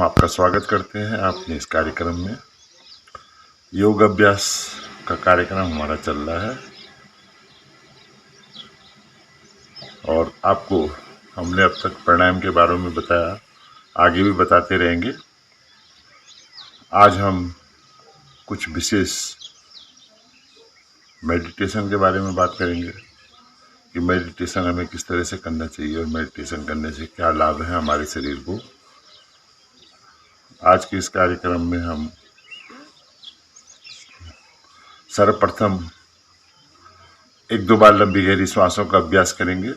हम आपका स्वागत करते हैं अपने इस कार्यक्रम में। योग अभ्यास का कार्यक्रम हमारा चल रहा है और आपको हमने अब तक प्राणायाम के बारे में बताया, आगे भी बताते रहेंगे। आज हम कुछ विशेष मेडिटेशन के बारे में बात करेंगे कि मेडिटेशन हमें किस तरह से करना चाहिए और मेडिटेशन करने से क्या लाभ है हमारे शरीर को। आज के इस कार्यक्रम में हम सर्वप्रथम 1-2 बार लंबी गहरी सांसों का अभ्यास करेंगे।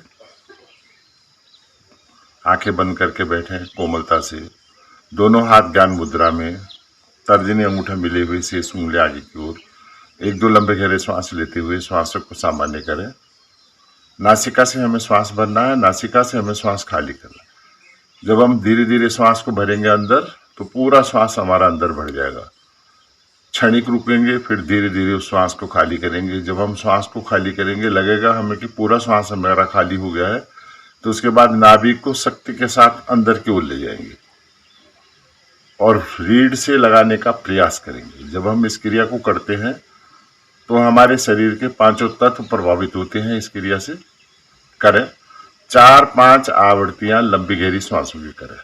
आंखें बंद करके बैठें कोमलता से, दोनों हाथ ज्ञान मुद्रा में, तर्जनी अंगूठा मिले हुए, शेष उंगली आगे की ओर। 1-2 लंबे गहरे श्वास लेते हुए श्वासों को सामान्य करें। नासिका से हमें श्वास भरना है, नासिका से हमें श्वास खाली करना है। जब हम धीरे धीरे श्वास को भरेंगे अंदर, तो पूरा श्वास हमारा अंदर बढ़ जाएगा। क्षणिक रुकेंगे, फिर धीरे धीरे उस श्वास को खाली करेंगे। जब हम श्वास को खाली करेंगे, लगेगा हमें कि पूरा श्वास हमारा खाली हो गया है, तो उसके बाद नाभि को शक्ति के साथ अंदर की ओर ले जाएंगे और रीढ़ से लगाने का प्रयास करेंगे। जब हम इस क्रिया को करते हैं तो हमारे शरीर के 5 तत्व प्रभावित होते हैं। इस क्रिया से करें। 4-5 आवृत्तियां लंबी गहरी श्वासों की करें।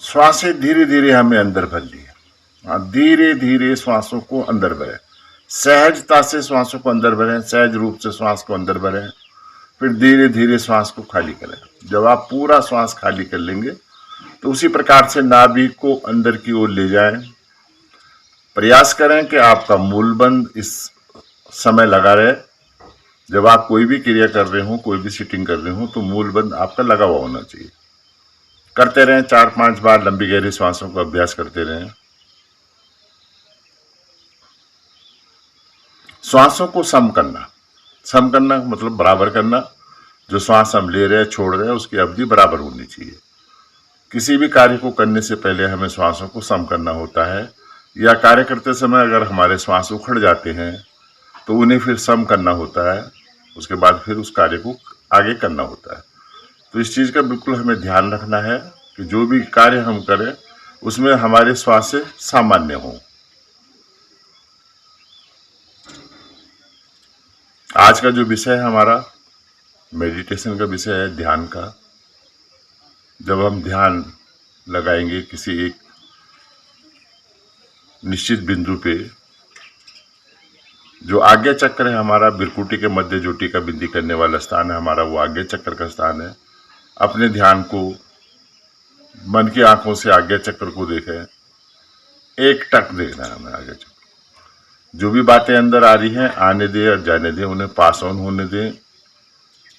श्वासें धीरे धीरे हमें अंदर भर लिए। धीरे धीरे श्वासों को अंदर भरें, सहजता से श्वासों को अंदर भरें, सहज रूप से श्वास को अंदर भरें, फिर धीरे धीरे श्वास को खाली करें। जब आप पूरा श्वास खाली कर लेंगे तो उसी प्रकार से नाभि को अंदर की ओर ले जाएं। प्रयास करें कि आपका मूलबंध इस समय लगा रहे। जब आप कोई भी क्रिया कर रहे हो, कोई भी सिटिंग कर रहे हो, तो मूलबंध आपका लगा हुआ होना चाहिए। करते रहें। 4-5 बार लंबी गहरी श्वासों का अभ्यास करते रहें। श्वासों को सम करना मतलब बराबर करना। जो श्वास हम ले रहे हैं, छोड़ रहे हैं, उसकी अवधि बराबर होनी चाहिए। किसी भी कार्य को करने से पहले हमें श्वासों को सम करना होता है, या कार्य करते समय अगर हमारे श्वास उखड़ जाते हैं तो उन्हें फिर सम करना होता है। उसके बाद फिर उस कार्य को आगे करना होता है। तो इस चीज का बिल्कुल हमें ध्यान रखना है कि जो भी कार्य हम करें उसमें हमारे श्वास से सामान्य हो। आज का जो विषय है हमारा मेडिटेशन का विषय है, ध्यान का। जब हम ध्यान लगाएंगे किसी एक निश्चित बिंदु पे, जो आज्ञा चक्र है हमारा, बिरकुटी के मध्य जो टीका बिंदी करने वाला स्थान है हमारा, वो आज्ञा चक्र का स्थान है। अपने ध्यान को मन की आंखों से आज्ञा चक्र को देखें। एक टक देखना है हमें आज्ञा चक्र। जो भी बातें अंदर आ रही हैं, आने दे और जाने दे, उन्हें पास ऑन होने दें।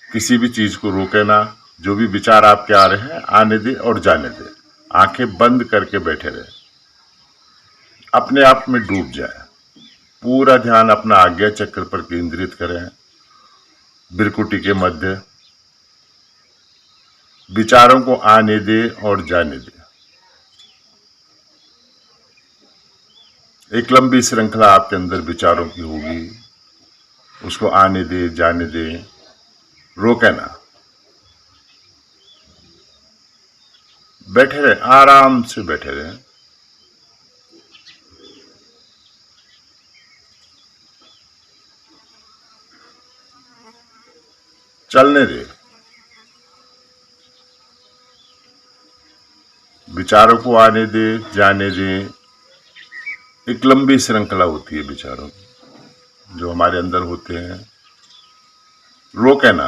किसी भी चीज को रोके ना। जो भी विचार आपके आ रहे हैं, आने दे और जाने दे। आंखें बंद करके बैठे रहे, अपने आप में डूब जाए। पूरा ध्यान अपना आज्ञा चक्र पर केंद्रित करें। बिरकुटी के मध्य विचारों को आने दे और जाने दे। एक लंबी श्रृंखला आपके अंदर विचारों की होगी, उसको आने दे, जाने दे, रोके ना। बैठे रहे, आराम से बैठे रहे। चलने दे। विचारों को आने दे, जाने दे। एक लंबी श्रृंखला होती है विचारों की जो हमारे अंदर होते हैं। रोके ना।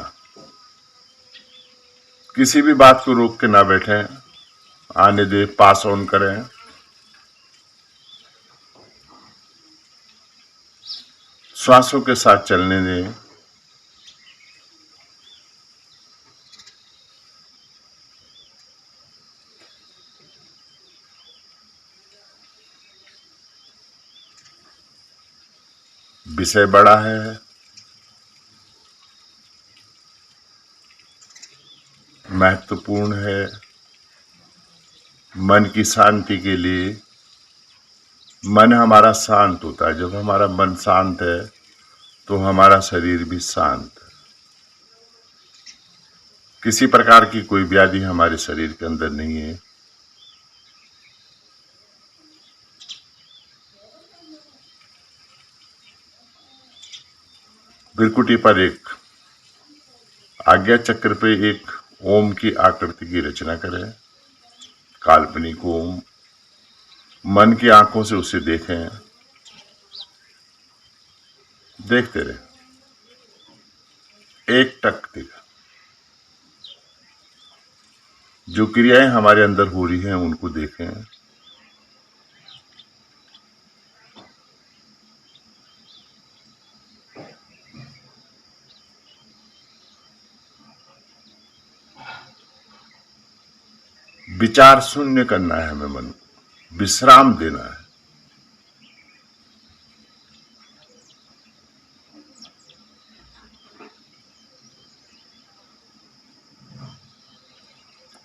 किसी भी बात को रोक के ना बैठे, आने दे, पास ऑन करें। श्वासों के साथ चलने दें। विषय बड़ा है, महत्वपूर्ण है। मन की शांति के लिए मन हमारा शांत होता है। जब हमारा मन शांत है तो हमारा शरीर भी शांत है। किसी प्रकार की कोई व्याधि हमारे शरीर के अंदर नहीं है। बिरकुटी पर एक आज्ञा चक्र पे एक ओम की आकृति की रचना करें, काल्पनिक ओम। मन की आंखों से उसे देखें, देखते रहे, एक टक दिखा। जो क्रियाएं हमारे अंदर हो रही हैं उनको देखें। विचार शून्य करना है हमें, मन को विश्राम देना है।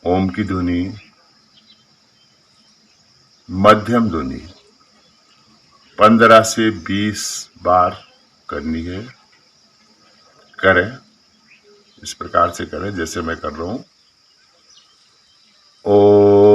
ओम की ध्वनि मध्यम ध्वनि 15 से 20 बार करनी है। करें, इस प्रकार से करें जैसे मैं कर रहा हूं। ओम,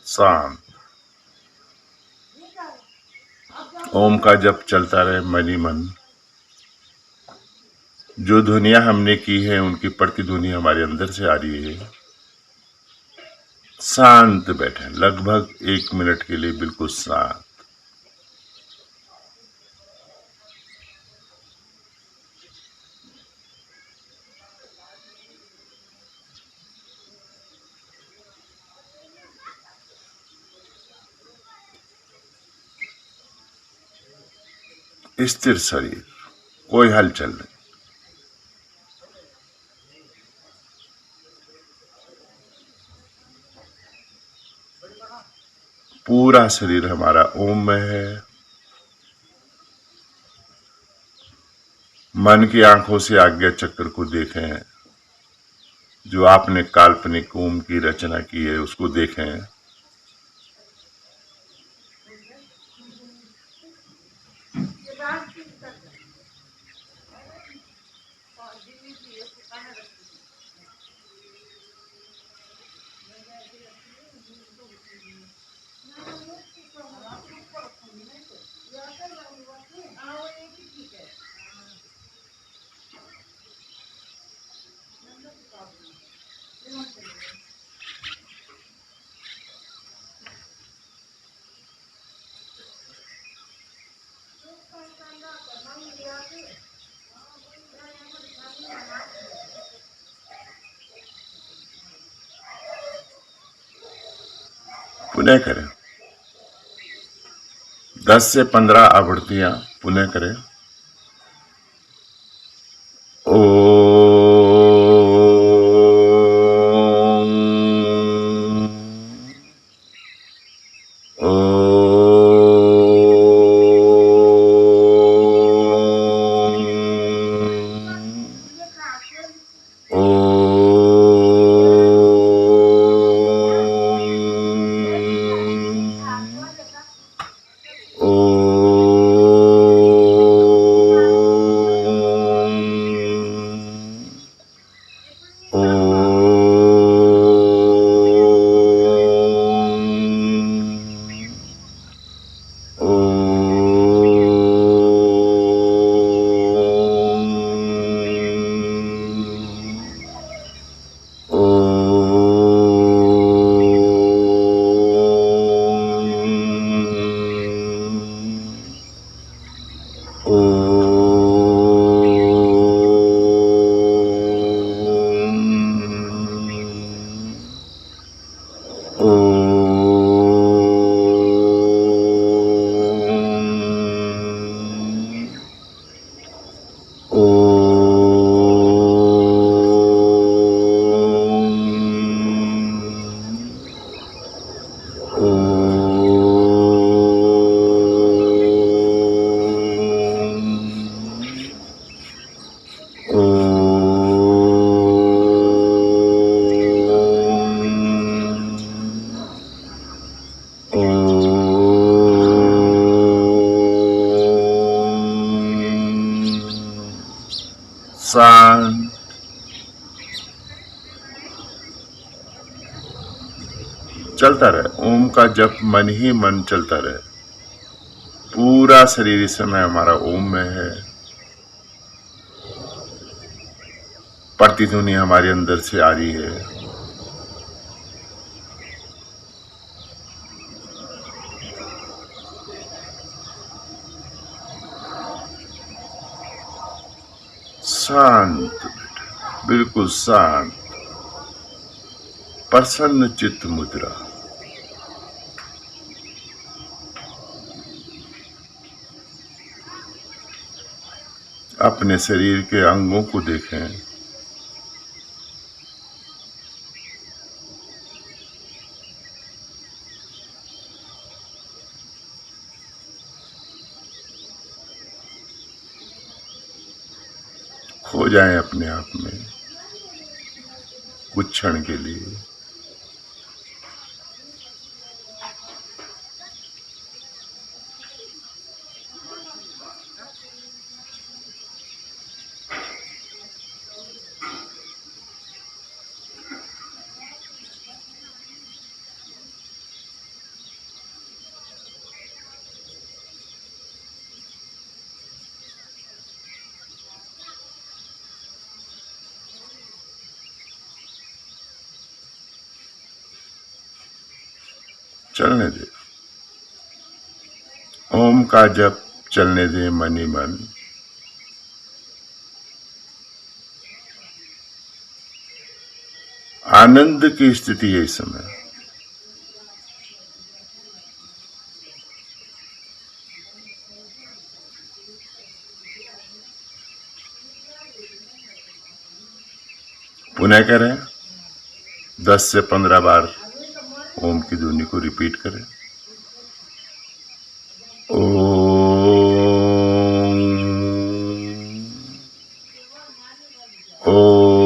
शांत। ओम का जप चलता रहे मन ही मन। जो ध्वनियां हमने की है उनकी प्रतिध्वनि हमारे अंदर से आ रही है। शांत बैठे, लगभग 1 मिनट के लिए बिल्कुल शांत। स्थिर शरीर, कोई हलचल नहीं। पूरा शरीर हमारा ओम में है। मन की आंखों से आज्ञा चक्र को देखें। जो आपने काल्पनिक ओम की रचना की है उसको देखें। पुनः करें। 10 से 15 आवृत्तियां पुनः करें। शांत। चलता रहे ओम का जप, मन ही मन चलता रहे। पूरा शरीर इस समय हमारा ओम में है। प्रतिध्वनि हमारे अंदर से आ रही है। शांत, बिल्कुल शांत, प्रसन्न चित्त मुद्रा। अपने शरीर के अंगों को देखें। खो जाएं अपने आप में कुछ क्षण के लिए। चलने दे। ओम का जप चलने दे मन ही मन। आनंद की स्थिति है इस समय। पुनः करें। 10 से 15 बार ओम की ध्वनि को रिपीट करें। ओम, ओम।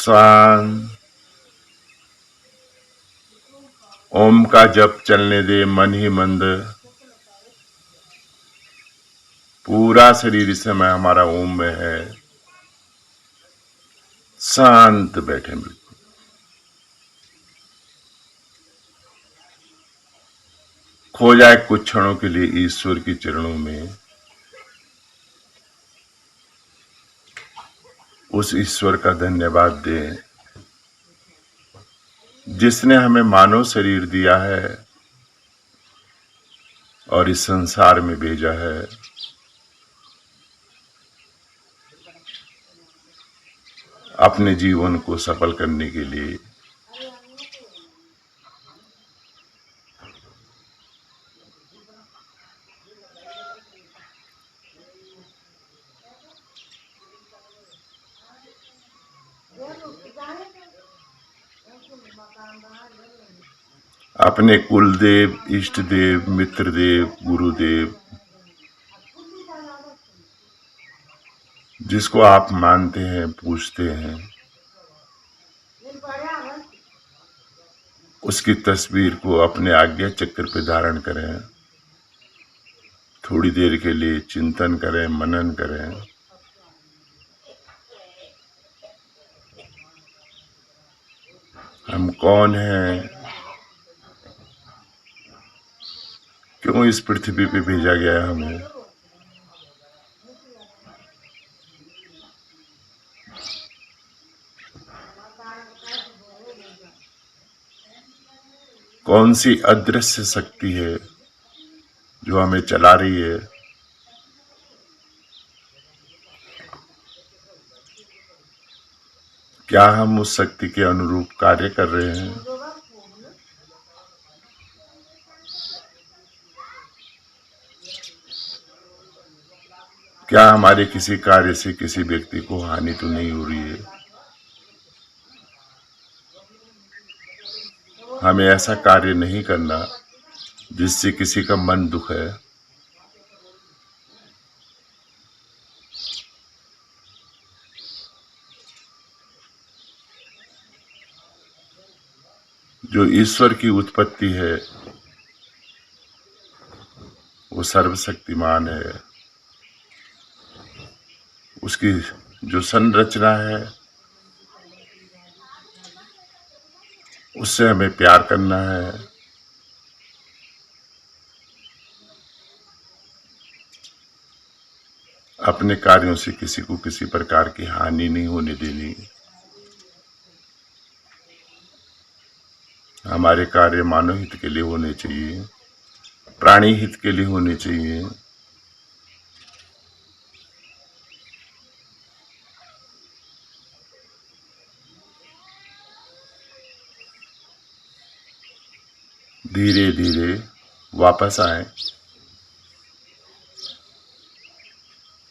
शांत। ओम का जप चलने दे, मन ही मंद। पूरा शरीर इस समय हमारा ओम में है। शांत बैठे बिल्कुल। खो जाए कुछ क्षणों के लिए ईश्वर के चरणों में। उस ईश्वर का धन्यवाद दें जिसने हमें मानव शरीर दिया है और इस संसार में भेजा है। अपने जीवन को सफल करने के लिए। अपने कुल देव, इष्ट देव, मित्र देव, गुरुदेव, जिसको आप मानते हैं, पूछते हैं, उसकी तस्वीर को अपने आज्ञा चक्र पे धारण करें। थोड़ी देर के लिए चिंतन करें, मनन करें। हम कौन हैं? क्यों इस पृथ्वी पे भेजा गया है हमें? कौन सी अदृश्य शक्ति है जो हमें चला रही है? क्या हम उस शक्ति के अनुरूप कार्य कर रहे हैं? क्या हमारे किसी कार्य से किसी व्यक्ति को हानि तो नहीं हो रही है? हमें ऐसा कार्य नहीं करना जिससे किसी का मन दुख है। जो ईश्वर की उत्पत्ति है वो सर्वशक्तिमान है। उसकी जो संरचना है उससे हमें प्यार करना है। अपने कार्यों से किसी को किसी प्रकार की हानि नहीं होने देनी। हमारे कार्य मानव हित के लिए होने चाहिए, प्राणी हित के लिए होने चाहिए। धीरे धीरे वापस आए।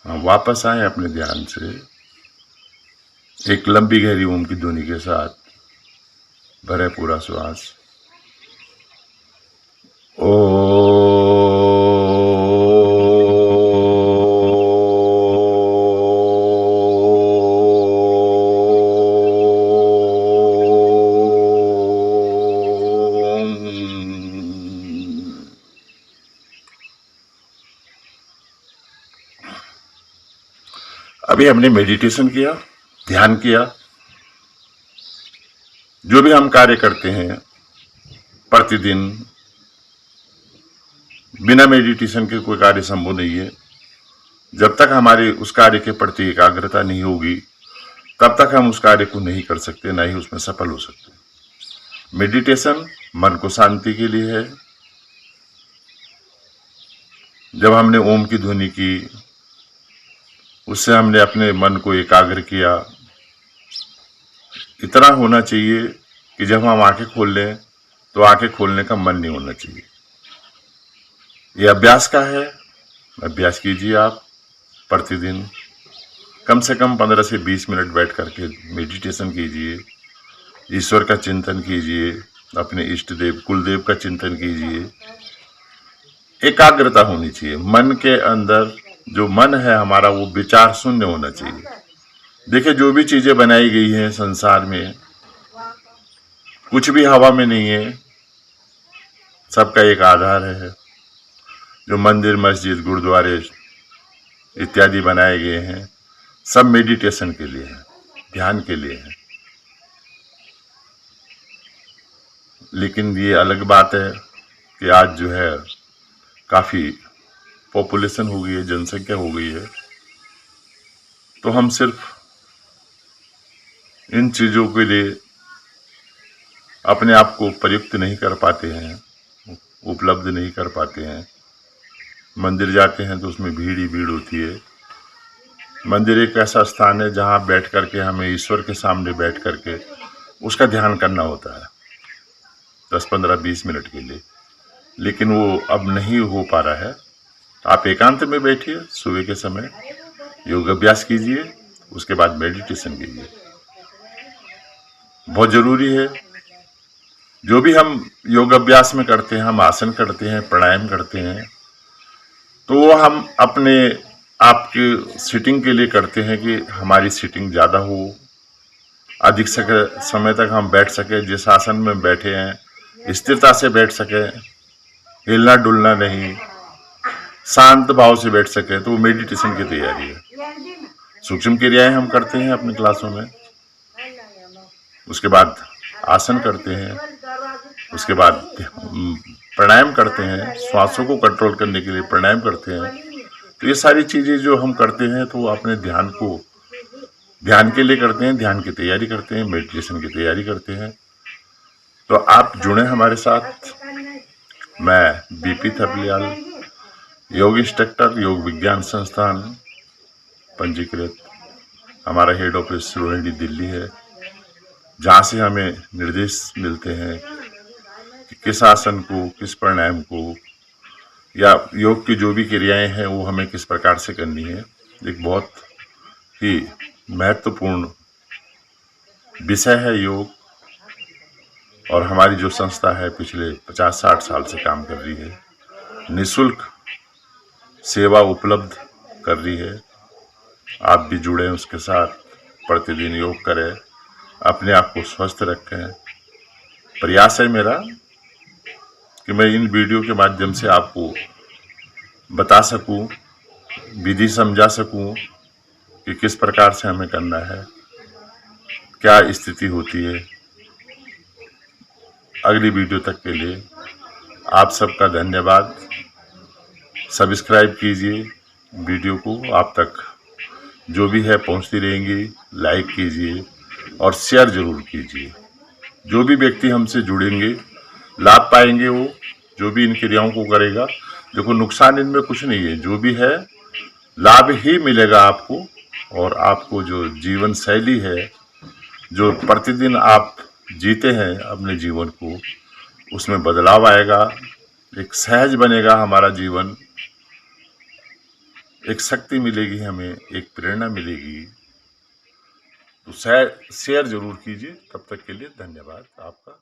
वापस आए अपने ध्यान से। एक लंबी गहरी ओम की ध्वनि के साथ भरे पूरा श्वास। अभी हमने मेडिटेशन किया, ध्यान किया। जो भी हम कार्य करते हैं प्रतिदिन, बिना मेडिटेशन के कोई कार्य संभव नहीं है। जब तक हमारे उस कार्य के प्रति एकाग्रता नहीं होगी तब तक हम उस कार्य को नहीं कर सकते, ना ही उसमें सफल हो सकते। मेडिटेशन मन को शांति के लिए है। जब हमने ओम की ध्वनि की, उससे हमने अपने मन को एकाग्र किया। इतना होना चाहिए कि जब हम आंखें खोल लें तो आंखें खोलने का मन नहीं होना चाहिए। ये अभ्यास का है। अभ्यास कीजिए आप प्रतिदिन कम से कम 15 से 20 मिनट बैठ करके मेडिटेशन कीजिए। ईश्वर का चिंतन कीजिए, अपने इष्ट देव, कुलदेव का चिंतन कीजिए। एकाग्रता होनी चाहिए मन के अंदर। जो मन है हमारा वो विचार शून्य होना चाहिए। देखिए, जो भी चीजें बनाई गई हैं संसार में, कुछ भी हवा में नहीं है, सबका एक आधार है। जो मंदिर, मस्जिद, गुरुद्वारे इत्यादि बनाए गए हैं, सब मेडिटेशन के लिए है, ध्यान के लिए है। लेकिन ये अलग बात है कि आज जो है काफी पॉपुलेशन हो गई है, जनसंख्या हो गई है, तो हम सिर्फ इन चीजों के लिए अपने आप को प्रयुक्त नहीं कर पाते हैं, उपलब्ध नहीं कर पाते हैं। मंदिर जाते हैं तो उसमें भीड़ ही भीड़ होती है। मंदिर एक ऐसा स्थान है जहां बैठ करके हमें ईश्वर के सामने बैठ करके उसका ध्यान करना होता है 10-15-20 मिनट के लिए, लेकिन वो अब नहीं हो पा रहा है। आप एकांत में बैठिए, सुबह के समय योग अभ्यास कीजिए, उसके बाद मेडिटेशन कीजिए, बहुत जरूरी है। जो भी हम योग अभ्यास में करते हैं, हम आसन करते हैं, प्राणायाम करते हैं, तो वो हम अपने आपकी सीटिंग के लिए करते हैं कि हमारी सीटिंग ज़्यादा हो, अधिक समय तक हम बैठ सके, जिस आसन में बैठे हैं स्थिरता से बैठ सके, हिलना डुलना नहीं, शांत भाव से बैठ सके, तो वो मेडिटेशन की तैयारी है। सूक्ष्म क्रियाएं हम करते हैं अपनी क्लासों में, उसके बाद आसन करते हैं, उसके बाद प्राणायाम करते हैं, श्वासों को कंट्रोल करने के लिए प्राणायाम करते हैं। तो ये सारी चीजें जो हम करते हैं तो अपने ध्यान के लिए करते हैं, ध्यान की तैयारी करते हैं, मेडिटेशन की तैयारी करते हैं। तो आप जुड़े हमारे साथ। मैं बीपी थपलियाल, योग इंस्ट्रक्टर, योग विज्ञान संस्थान पंजीकृत। हमारा हेड ऑफिस रोहिणी दिल्ली है, जहाँ से हमें निर्देश मिलते हैं कि किस आसन को, किस प्राणायाम को, या योग की जो भी क्रियाएं हैं वो हमें किस प्रकार से करनी है। एक बहुत ही महत्वपूर्ण विषय है योग, और हमारी जो संस्था है पिछले 50-60 साल से काम कर रही है, निःशुल्क सेवा उपलब्ध कर रही है। आप भी जुड़े उसके साथ, प्रतिदिन योग करें, अपने आप को स्वस्थ रखें। प्रयास है मेरा कि मैं इन वीडियो के माध्यम से आपको बता सकूं, विधि समझा सकूं कि किस प्रकार से हमें करना है, क्या स्थिति होती है। अगली वीडियो तक के लिए आप सबका धन्यवाद। सब्सक्राइब कीजिए वीडियो को, आप तक जो भी है पहुंचती रहेंगी। लाइक कीजिए और शेयर जरूर कीजिए। जो भी व्यक्ति हमसे जुड़ेंगे लाभ पाएंगे, वो जो भी इन क्रियाओं को करेगा। देखो, नुकसान इनमें कुछ नहीं है, जो भी है लाभ ही मिलेगा आपको। और आपको जो जीवन शैली है, जो प्रतिदिन आप जीते हैं अपने जीवन को, उसमें बदलाव आएगा, एक सहज बनेगा हमारा जीवन, एक शक्ति मिलेगी हमें, एक प्रेरणा मिलेगी। तो शेयर जरूर कीजिए। तब तक के लिए धन्यवाद आपका।